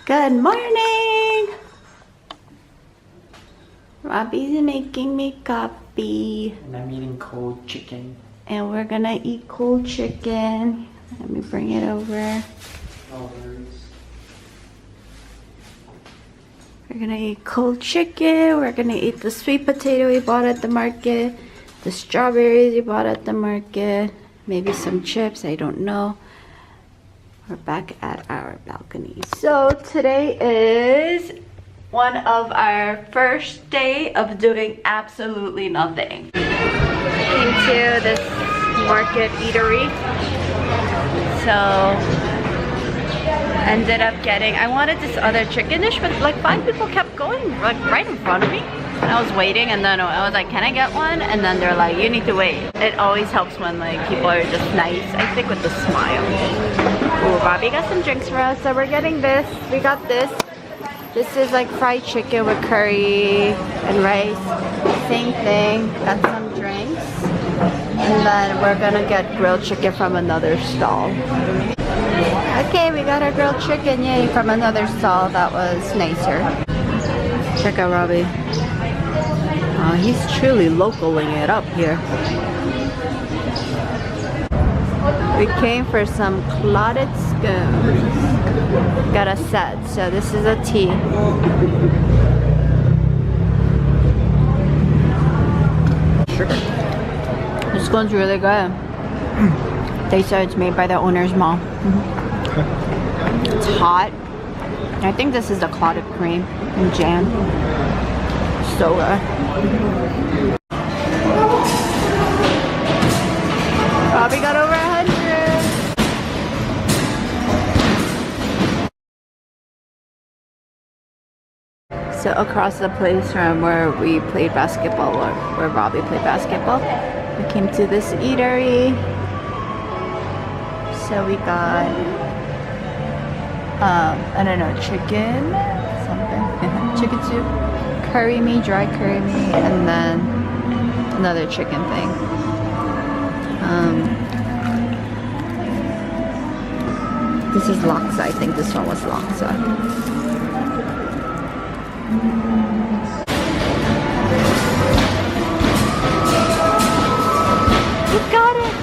Good morning! Robbie's making me coffee. And I'm eating cold chicken. And we're gonna eat cold chicken. Let me bring it over. No worries. We're gonna eat cold chicken. We're gonna eat the sweet potato we bought at the market. The strawberries we bought at the market. Maybe some chips, I don't know. We're back at our balcony. So today is one of our first day of doing absolutely nothing. Came to this market eatery. So ended up getting, I wanted this other chicken dish, but like 5 people kept going like right in front of me. And I was waiting, and then I was like, can I get one? And then they're like, you need to wait. It always helps when like people are just nice, I think, with the smile. Ooh, Robbie got some drinks for us, so we're getting this. We got this. This is like fried chicken with curry and rice. Same thing. Got some drinks. And then we're gonna get grilled chicken from another stall. Okay, we got our grilled chicken, yay, from another stall that was nicer. Check out Robbie. He's truly localing it up here. We came for some clotted scones. Got a set, so this is a tea. This scone's really good. They said it's made by the owner's mom. It's hot. I think this is the clotted cream and jam. So good. Robbie got over 100. So across the place from where we played basketball, or where Robbie played basketball, we came to this eatery. So we got, I don't know, chicken, something, chicken soup, curry mee, dry curry mee, and then another chicken thing. This is laksa. I think this one was laksa. You got it!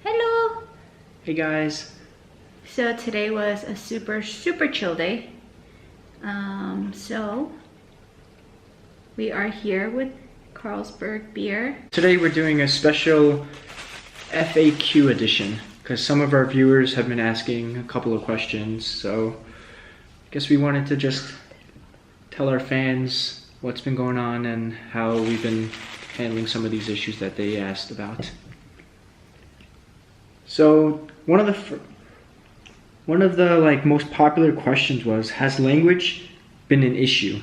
Hello! Hey guys. So today was a super chill day. So we are here with Carlsberg beer. Today we're doing a special FAQ edition because some of our viewers have been asking a couple of questions. So I guess we wanted to just tell our fans what's been going on and how we've been handling some of these issues that they asked about. So one of the like most popular questions was, has language been an issue?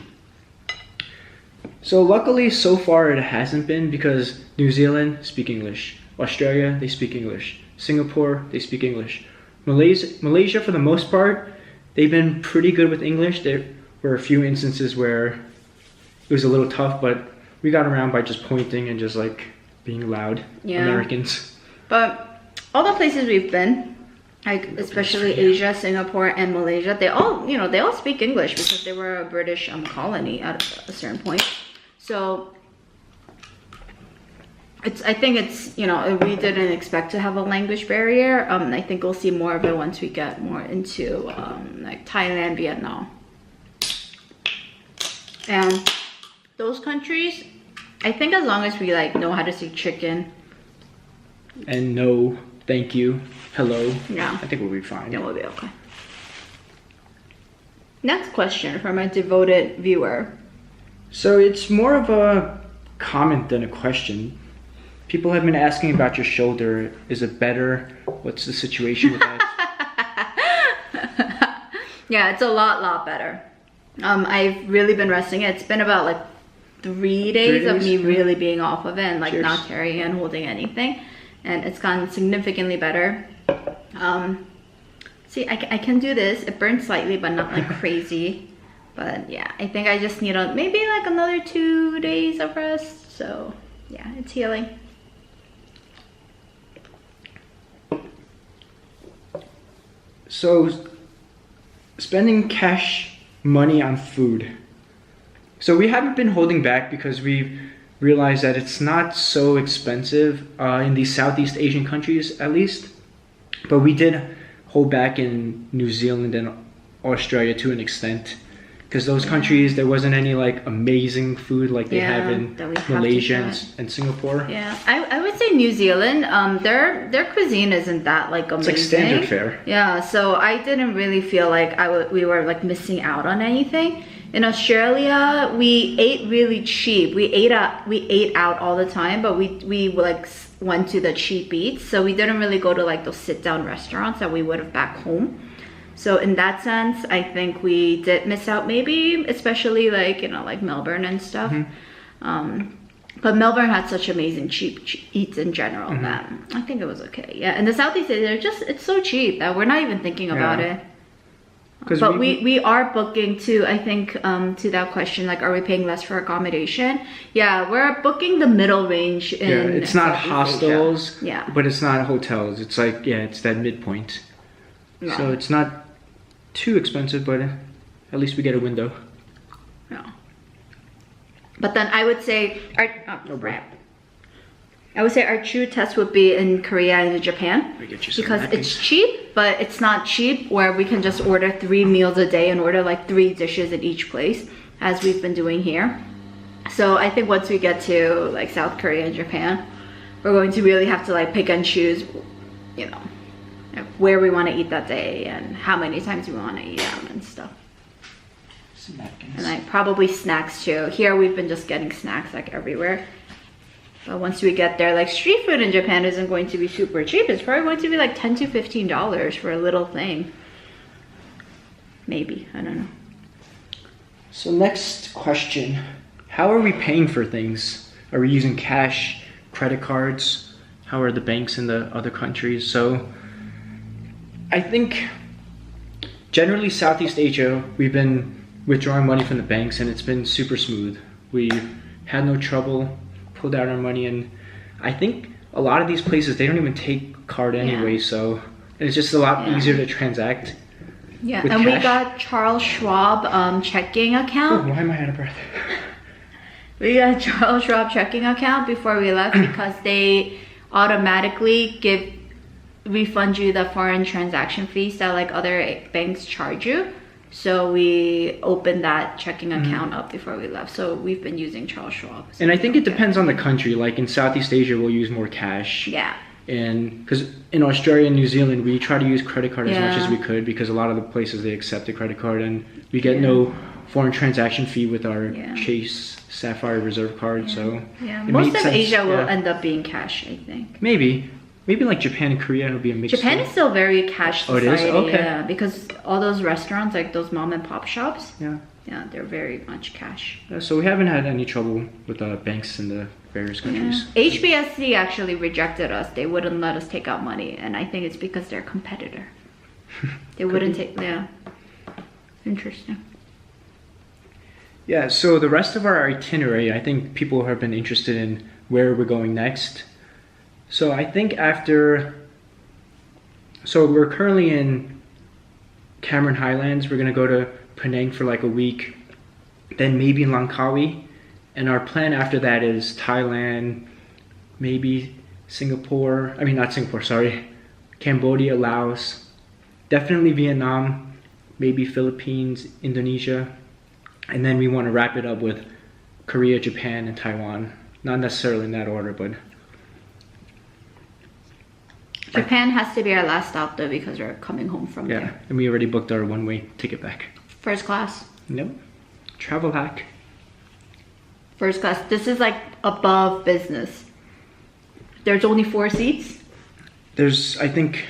So luckily so far it hasn't been, because New Zealand speak English, Australia they speak English, Singapore they speak English, Malaysia for the most part they've been pretty good with English. There were a few instances where it was a little tough, but we got around by just pointing and just like being loud. Yeah. Americans. But all the places we've been, like especially Asia, Singapore, and Malaysia, they all, you know, they all speak English because they were a British colony at a certain point. So I think it's, you know, we didn't expect to have a language barrier. I think we'll see more of it once we get more into like Thailand, Vietnam, and those countries. I think as long as we like know how to say chicken and no, thank you, hello. Yeah. I think we'll be fine. Yeah, we'll be okay. Next question from a devoted viewer. So it's more of a comment than a question. People have been asking about your shoulder. Is it better? What's the situation with that? Yeah, it's a lot better. I've really been resting it. It's been about like 3 days of me really being off of it and like not carrying and holding anything. And it's gotten significantly better. See, I can do this. It burns slightly, but not like crazy. But yeah, I think I just need maybe like another 2 days of rest. So yeah, it's healing. So, spending cash money on food. So we haven't been holding back because we've realized that it's not so expensive in these Southeast Asian countries, at least. But we did hold back in New Zealand and Australia to an extent. Because those countries, there wasn't any like amazing food like they have in Malaysia and Singapore. Yeah, I would say New Zealand, their cuisine isn't that like amazing. It's like standard fare. Yeah, so I didn't really feel like we were like missing out on anything. In Australia, we ate really cheap. We ate out all the time, but we like went to the cheap eats. So we didn't really go to like those sit down restaurants that we would have back home. So in that sense, I think we did miss out maybe, especially like, you know, like Melbourne and stuff. But Melbourne had such amazing cheap eats in general that I think it was okay. Yeah, and the Southeast Asia, it's so cheap that we're not even thinking about it. But we are booking too, I think, to that question, like, are we paying less for accommodation? Yeah, we're booking the middle range in it's not hostels, yeah, but it's not hotels. It's like, it's that midpoint. Yeah. So it's not too expensive, but at least we get a window. Yeah. But then I would say our true test would be in Korea and Japan, because it's cheap, but it's not cheap where we can just order 3 meals a day and order like 3 dishes at each place, as we've been doing here. So I think once we get to like South Korea and Japan, we're going to really have to like pick and choose, you know, where we want to eat that day and how many times we want to eat out and stuff. And like probably snacks too. Here we've been just getting snacks like everywhere. But once we get there, like street food in Japan isn't going to be super cheap. It's probably going to be like $10 to $15 for a little thing. Maybe, I don't know. So next question, how are we paying for things? Are we using cash, credit cards? How are the banks in the other countries? So I think generally Southeast Asia, we've been withdrawing money from the banks and it's been super smooth. We had no trouble, pulled out our money, and I think a lot of these places, they don't even take card anyway, so it's just a lot easier to transact. Yeah, and cash. We got Charles Schwab checking account. Oh, why am I out of breath? We got Charles Schwab checking account before we left because they automatically refund you the foreign transaction fees that like other banks charge you. So we opened that checking account up before we left. So we've been using Charles Schwab. So and I think it depends on the country. Like in Southeast Asia, we'll use more cash. Yeah. And because in Australia and New Zealand, we try to use credit card as much as we could because a lot of the places, they accept a credit card and we get no foreign transaction fee with our Chase Sapphire Reserve card. So most of Asia will end up being cash, I think. Maybe like Japan and Korea, it'll be a mix. Japan is still very cash society. Oh, it is? Okay. Yeah, because all those restaurants, like those mom and pop shops, yeah, they're very much cash. So we haven't had any trouble with banks in the various countries. HBSC actually rejected us. They wouldn't let us take out money, and I think it's because they're a competitor. They wouldn't take, Interesting. Yeah, so the rest of our itinerary, I think people have been interested in where we're going next. So I think so we're currently in Cameron Highlands. We're gonna go to Penang for like a week, then maybe Langkawi. And our plan after that is Thailand, maybe Cambodia, Laos, definitely Vietnam, maybe Philippines, Indonesia. And then we want to wrap it up with Korea, Japan, and Taiwan. Not necessarily in that order, but... Japan has to be our last stop though because we're coming home from there. Yeah, and we already booked our one-way ticket back. First class? Nope. Travel hack. First class. This is like above business. There's only 4 seats? I think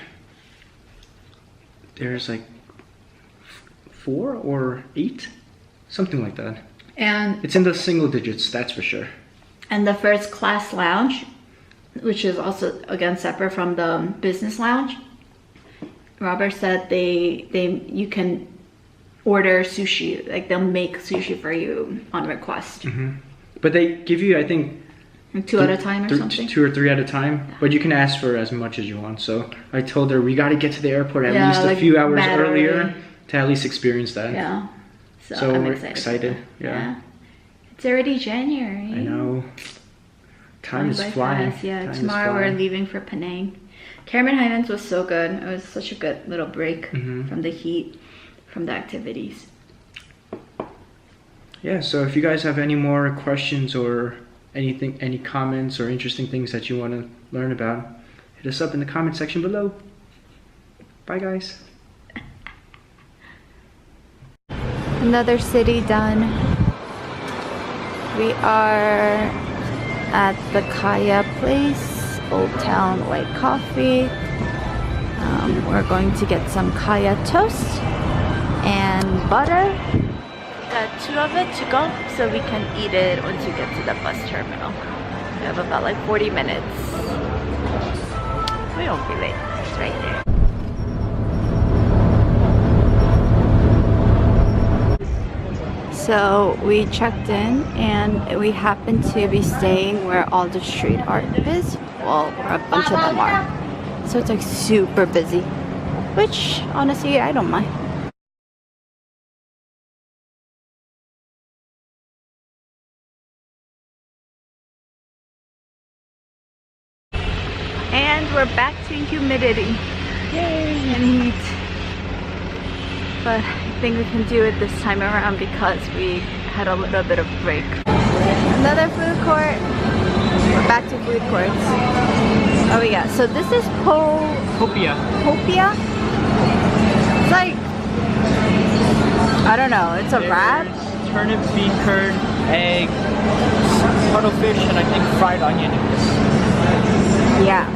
there's like 4 or 8, something like that. And it's in the single digits, that's for sure. And the first class lounge, which is also again separate from the business lounge, Robert said you can order sushi. Like they'll make sushi for you on request. But they give you, I think, Like 2 at a time or something? 2 or 3 at a time. Yeah. But you can ask for as much as you want. So I told her we got to get to the airport at least a few hours earlier to at least experience that. Yeah. So we're excited. Yeah. It's already January. I know. Time is flying. Fast. Yeah, tomorrow we're leaving for Penang. Caravan Highlands was so good. It was such a good little break from the heat, from the activities. Yeah, so if you guys have any more questions or anything, any comments or interesting things that you want to learn about, hit us up in the comment section below. Bye guys. Another city done. We are at the Kaya place, Old Town White Coffee. We're going to get some Kaya toast and butter. Got 2 of it to go so we can eat it once we get to the bus terminal. We have about like 40 minutes. We won't be late. It's right there. So we checked in and we happen to be staying where all the street art is. Well, a bunch of them are. So it's like super busy, which honestly I don't mind. And we're back to humidity. Yay! And heat. But I think we can do it this time around because we had a little bit of break. Another food court. We're back to food courts. Oh yeah, so this is Popia. Popia? It's like, I don't know, it's a wrap? Turnip, bean curd, egg, cuttlefish, and I think fried onion. Yeah.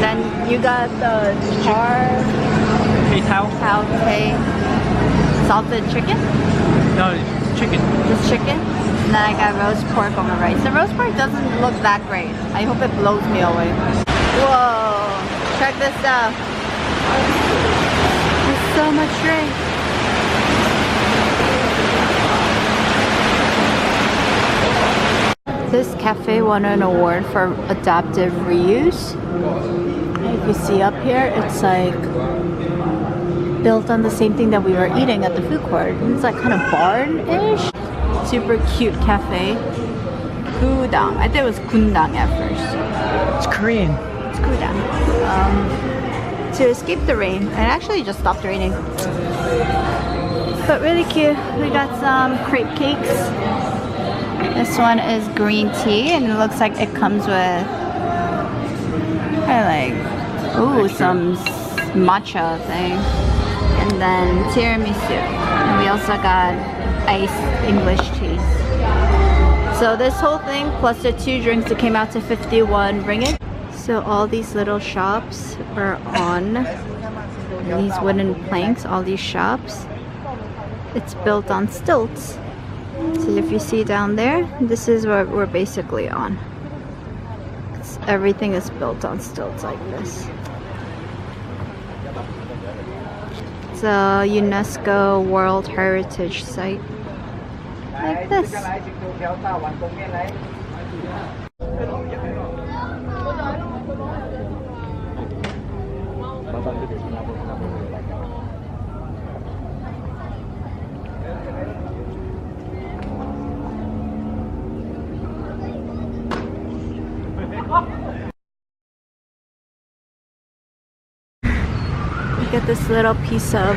Then you got the Tao salted chicken? No, chicken. Just chicken? And then I got roast pork on the rice. The roast pork doesn't look that great. I hope it blows me away. Whoa! Check this out. There's so much drink. This cafe won an award for adaptive reuse. If you see up here, it's like built on the same thing that we were eating at the food court. It's like kind of barn-ish. Super cute cafe. Gudang. I thought it was Gundang at first. It's Korean. It's Gudang. To escape the rain. It actually just stopped raining. But really cute. We got some crepe cakes. This one is green tea and it looks like it comes with some matcha thing. And then tiramisu. And we also got iced English tea. So this whole thing plus the 2 drinks, it came out to 51 ringgit. So all these little shops are on these wooden planks, all these shops. It's built on stilts. So if you see down there, this is what we're basically on. Everything is built on stilts like this. It's a UNESCO World Heritage Site. Like this. Look at this little piece of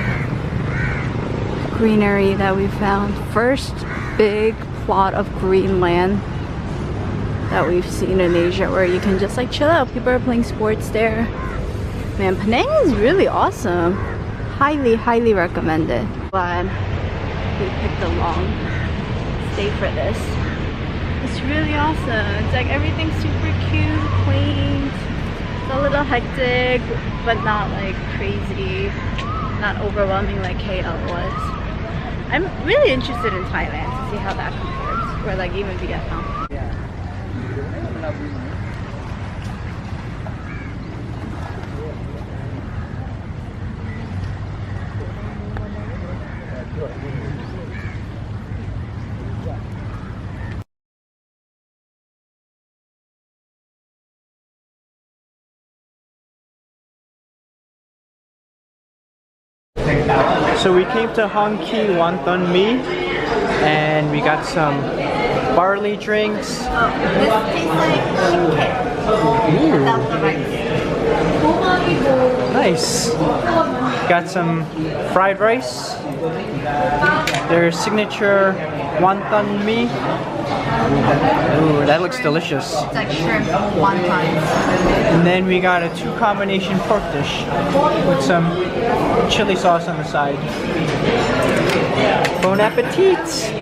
greenery that we found. First big plot of green land that we've seen in Asia where you can just like chill out. People are playing sports there. Man, Penang is really awesome. Highly, highly recommended. Glad we picked a long stay for this. It's really awesome. It's like everything's super cute, quaint. It's a little hectic, but not like crazy, not overwhelming like KL was. I'm really interested in Thailand to see how that compares, or like even Vietnam. So we came to Hongki Wonton Mi, and we got some barley drinks. This tastes like kimchi without the rice. Nice. Got some fried rice. Their signature wonton mi. Ooh, that looks delicious. It's like shrimp wontons. And then we got a 2 combination pork dish with some chili sauce on the side. Bon appetit!